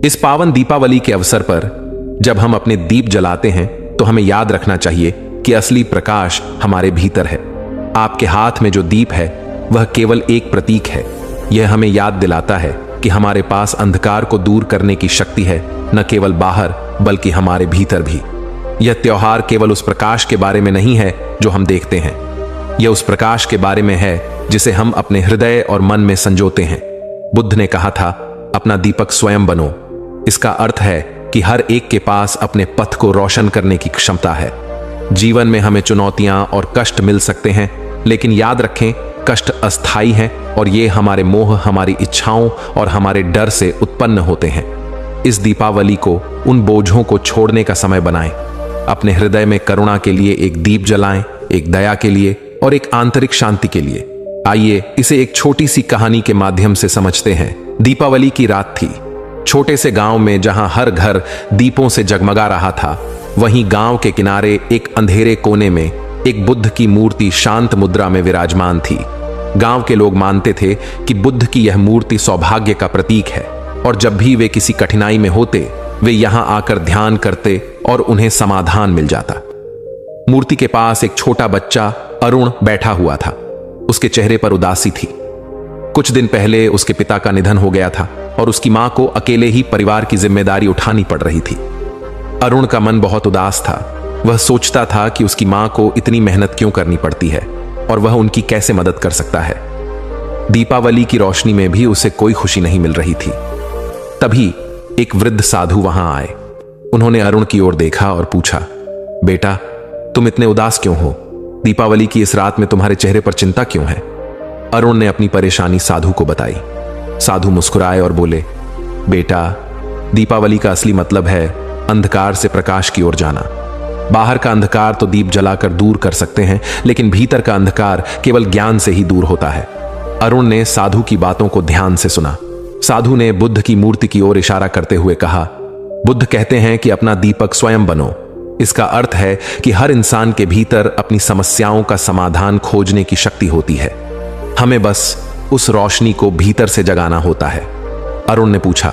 इस पावन दीपावली के अवसर पर जब हम अपने दीप जलाते हैं तो हमें याद रखना चाहिए कि असली प्रकाश हमारे भीतर है। आपके हाथ में जो दीप है वह केवल एक प्रतीक है। यह हमें याद दिलाता है कि हमारे पास अंधकार को दूर करने की शक्ति है, न केवल बाहर बल्कि हमारे भीतर भी। यह त्योहार केवल उस प्रकाश के बारे में नहीं है जो हम देखते हैं, यह उस प्रकाश के बारे में है जिसे हम अपने हृदय और मन में संजोते हैं। बुद्ध ने कहा था, अपना दीपक स्वयं बनो। इसका अर्थ है कि हर एक के पास अपने पथ को रोशन करने की क्षमता है। जीवन में हमें चुनौतियां और कष्ट मिल सकते हैं, लेकिन याद रखें, कष्ट अस्थायी हैं और ये हमारे मोह, हमारी इच्छाओं और हमारे डर से उत्पन्न होते हैं। इस दीपावली को उन बोझों को छोड़ने का समय बनाएं। अपने हृदय में करुणा के लिए एक दीप जलाएं, एक दया के लिए और एक आंतरिक शांति के लिए। आइए इसे एक छोटी सी कहानी के माध्यम से समझते हैं। दीपावली की रात थी। छोटे से गांव में जहां हर घर दीपों से जगमगा रहा था, वहीं गांव के किनारे एक अंधेरे कोने में एक बुद्ध की मूर्ति शांत मुद्रा में विराजमान थी। गांव के लोग मानते थे कि बुद्ध की यह मूर्ति सौभाग्य का प्रतीक है और जब भी वे किसी कठिनाई में होते वे यहां आकर ध्यान करते और उन्हें समाधान मिल जाता। मूर्ति के पास एक छोटा बच्चा अरुण बैठा हुआ था। उसके चेहरे पर उदासी थी। कुछ दिन पहले उसके पिता का निधन हो गया था और उसकी मां को अकेले ही परिवार की जिम्मेदारी उठानी पड़ रही थी। अरुण का मन बहुत उदास था। वह सोचता था कि उसकी मां को इतनी मेहनत क्यों करनी पड़ती है और वह उनकी कैसे मदद कर सकता है। दीपावली की रोशनी में भी उसे कोई खुशी नहीं मिल रही थी। तभी एक वृद्ध साधु वहां आए। उन्होंने अरुण की ओर देखा और पूछा, बेटा, तुम इतने उदास क्यों हो? दीपावली की इस रात में तुम्हारे चेहरे पर चिंता क्यों है? अरुण ने अपनी परेशानी साधु को बताई। साधु मुस्कुराए और बोले, बेटा, दीपावली का असली मतलब है अंधकार से प्रकाश की ओर जाना। बाहर का अंधकार तो दीप जलाकर दूर कर सकते हैं, लेकिन भीतर का अंधकार केवल ज्ञान से ही दूर होता है। अरुण ने साधु की बातों को ध्यान से सुना। साधु ने बुद्ध की मूर्ति की ओर इशारा करते हुए कहा, बुद्ध कहते हैं कि अपना दीपक स्वयं बनो। इसका अर्थ है कि हर इंसान के भीतर अपनी समस्याओं का समाधान खोजने की शक्ति होती है। हमें बस उस रोशनी को भीतर से जगाना होता है। अरुण ने पूछा,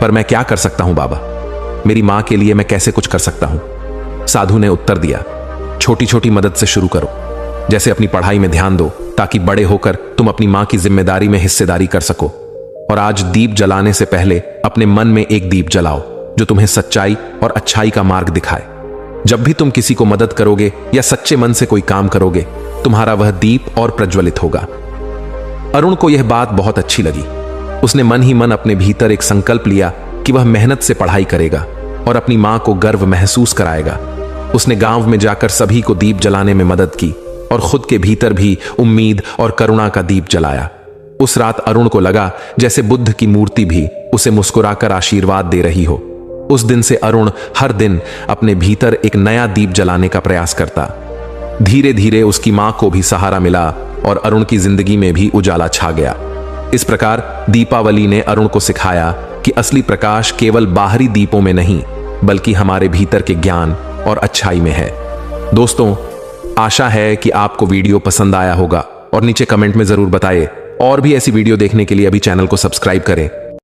पर मैं क्या कर सकता हूं बाबा? मेरी मां के लिए मैं कैसे कुछ कर सकता हूं? साधु ने उत्तर दिया, छोटी छोटी मदद से शुरू करो। जैसे अपनी पढ़ाई में ध्यान दो ताकि बड़े होकर तुम अपनी मां की जिम्मेदारी में हिस्सेदारी कर सको। और आज दीप जलाने से पहले अपने मन में एक दीप जलाओ जो तुम्हें सच्चाई और अच्छाई का मार्ग दिखाए। जब भी तुम किसी को मदद करोगे या सच्चे मन से कोई काम करोगे, तुम्हारा वह दीप और प्रज्वलित होगा। अरुण को यह बात बहुत अच्छी लगी। उसने मन ही मन अपने भीतर एक संकल्प लिया कि वह मेहनत से पढ़ाई करेगा और अपनी मां को गर्व महसूस कराएगा। उसने गांव में जाकर सभी को दीप जलाने में मदद की और खुद के भीतर भी उम्मीद और करुणा का दीप जलाया। उस रात अरुण को लगा जैसे बुद्ध की मूर्ति भी उसे मुस्कुराकर आशीर्वाद दे रही हो। उस दिन से अरुण हर दिन अपने भीतर एक नया दीप जलाने का प्रयास करता। धीरे धीरे उसकी मां को भी सहारा मिला और अरुण की जिंदगी में भी उजाला छा गया। इस प्रकार दीपावली ने अरुण को सिखाया कि असली प्रकाश केवल बाहरी दीपों में नहीं बल्कि हमारे भीतर के ज्ञान और अच्छाई में है। दोस्तों, आशा है कि आपको वीडियो पसंद आया होगा और नीचे कमेंट में जरूर बताइए। और भी ऐसी वीडियो देखने के लिए अभी चैनल को सब्सक्राइब करें।